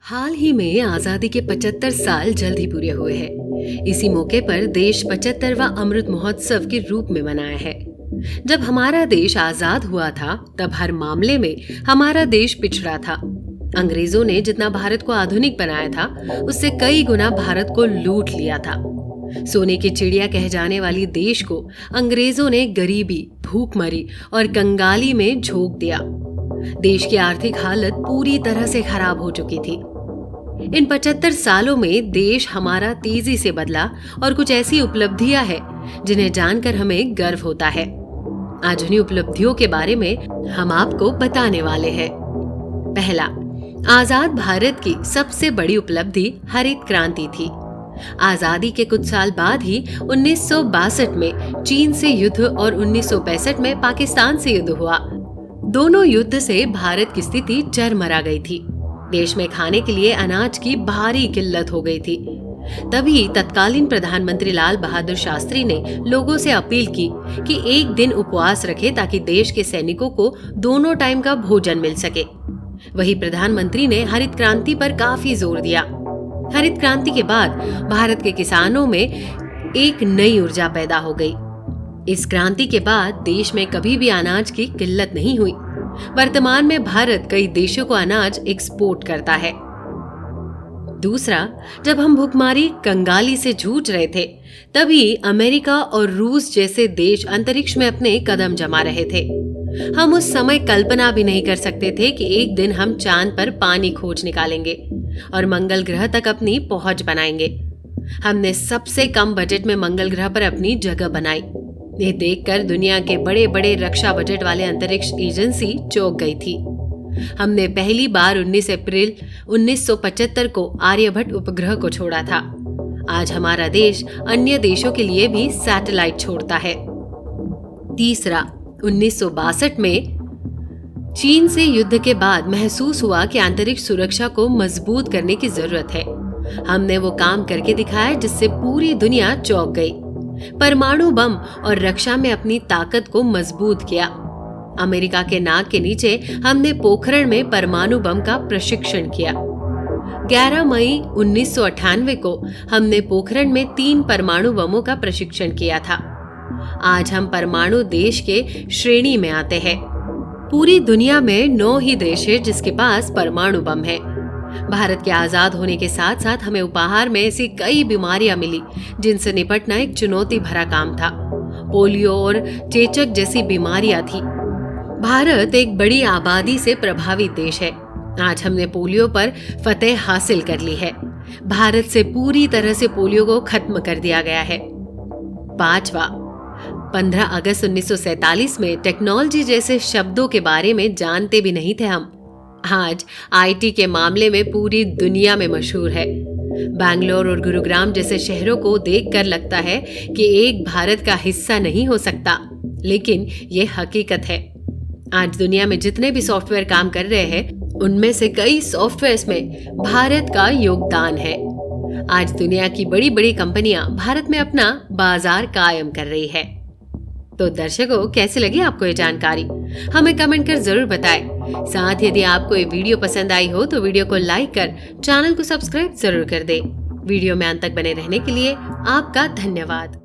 हाल ही में आजादी के 75 साल जल्द ही पूरे हुए हैं। इसी मौके पर देश 75वां अमृत महोत्सव के रूप में मनाया है। जब हमारा देश आजाद हुआ था तब हर मामले में हमारा देश पिछड़ा था। अंग्रेजों ने जितना भारत को आधुनिक बनाया था उससे कई गुना भारत को लूट लिया था। सोने की चिड़िया कह जाने वाली देश को अंग्रेजों ने गरीबी, भूखमरी और कंगाली में झोंक दिया। देश की आर्थिक हालत पूरी तरह से खराब हो चुकी थी। इन 75 सालों में देश हमारा तेजी से बदला और कुछ ऐसी उपलब्धियां हैं जिन्हें जानकर हमें गर्व होता है। आज उन्हीं उपलब्धियों के बारे में हम आपको बताने वाले हैं। पहला, आजाद भारत की सबसे बड़ी उपलब्धि हरित क्रांति थी। आजादी के कुछ साल बाद ही 1962 में चीन से युद्ध और 1965 में पाकिस्तान से युद्ध हुआ। दोनों युद्ध से भारत की स्थिति चरमरा गई थी। देश में खाने के लिए अनाज की भारी किल्लत हो गई थी। तभी तत्कालीन प्रधानमंत्री लाल बहादुर शास्त्री ने लोगों से अपील की कि एक दिन उपवास रखें ताकि देश के सैनिकों को दोनों टाइम का भोजन मिल सके। वही प्रधानमंत्री ने हरित क्रांति पर काफी जोर दिया। हरित क्रांति के बाद भारत के किसानों में एक नई ऊर्जा पैदा हो गई। इस क्रांति के बाद देश में कभी भी अनाज की किल्लत नहीं हुई। वर्तमान में भारत कई देशों को अनाज एक्सपोर्ट करता है। दूसरा, जब हम भूखमरी, कंगाली से जूझ रहे थे तभी अमेरिका और रूस जैसे देश अंतरिक्ष में अपने कदम जमा रहे थे। हम उस समय कल्पना भी नहीं कर सकते थे कि एक दिन हम चांद पर पानी खोज निकालेंगे और मंगल ग्रह तक अपनी पहुंच बनाएंगे। हमने सबसे कम बजट में मंगल ग्रह पर अपनी जगह बनाई। ये देखकर दुनिया के बड़े बड़े रक्षा बजट वाले अंतरिक्ष एजेंसी चौंक गई थी। हमने पहली बार 19 अप्रैल 1975 को आर्यभट्ट उपग्रह को छोड़ा था। आज हमारा देश अन्य देशों के लिए भी सैटेलाइट छोड़ता है। तीसरा, 1962 में चीन से युद्ध के बाद महसूस हुआ कि अंतरिक्ष सुरक्षा को मजबूत करने की जरूरत है। हमने वो काम करके दिखाया जिससे पूरी दुनिया चौंक गई। परमाणु बम और रक्षा में अपनी ताकत को मजबूत किया। अमेरिका के नाक के नीचे हमने पोखरण में परमाणु बम का प्रशिक्षण किया। 11 मई 1998 को हमने पोखरण में 3 परमाणु बमों का प्रशिक्षण किया था। आज हम परमाणु देश के श्रेणी में आते हैं। पूरी दुनिया में 9 ही देश है जिसके पास परमाणु बम है। भारत के आजाद होने के साथ साथ हमें उपहार में ऐसी कई बीमारियां मिली जिनसे निपटना एक चुनौती भरा काम था। पोलियो और चेचक जैसी बीमारियां थी। भारत एक बड़ी आबादी से प्रभावित देश है। आज हमने पोलियो पर फतेह हासिल कर ली है। भारत से पूरी तरह से पोलियो को खत्म कर दिया गया है। पांचवा, 15 अगस्त 1947 में टेक्नोलॉजी जैसे शब्दों के बारे में जानते भी नहीं थे हम। आज आईटी के मामले में पूरी दुनिया में मशहूर है। बैंगलोर और गुरुग्राम जैसे शहरों को देखकर लगता है कि एक भारत का हिस्सा नहीं हो सकता, लेकिन ये हकीकत है। आज दुनिया में जितने भी सॉफ्टवेयर काम कर रहे हैं उनमें से कई सॉफ्टवेयर्स में भारत का योगदान है। आज दुनिया की बड़ी बड़ी कंपनियां भारत में अपना बाजार कायम कर रही है। तो दर्शकों, कैसी लगी आपको ये जानकारी? हमें कमेंट कर जरूर बताएं। साथ ही यदि आपको ये वीडियो पसंद आई हो तो वीडियो को लाइक कर चैनल को सब्सक्राइब जरूर कर दें। वीडियो में अंत तक बने रहने के लिए आपका धन्यवाद।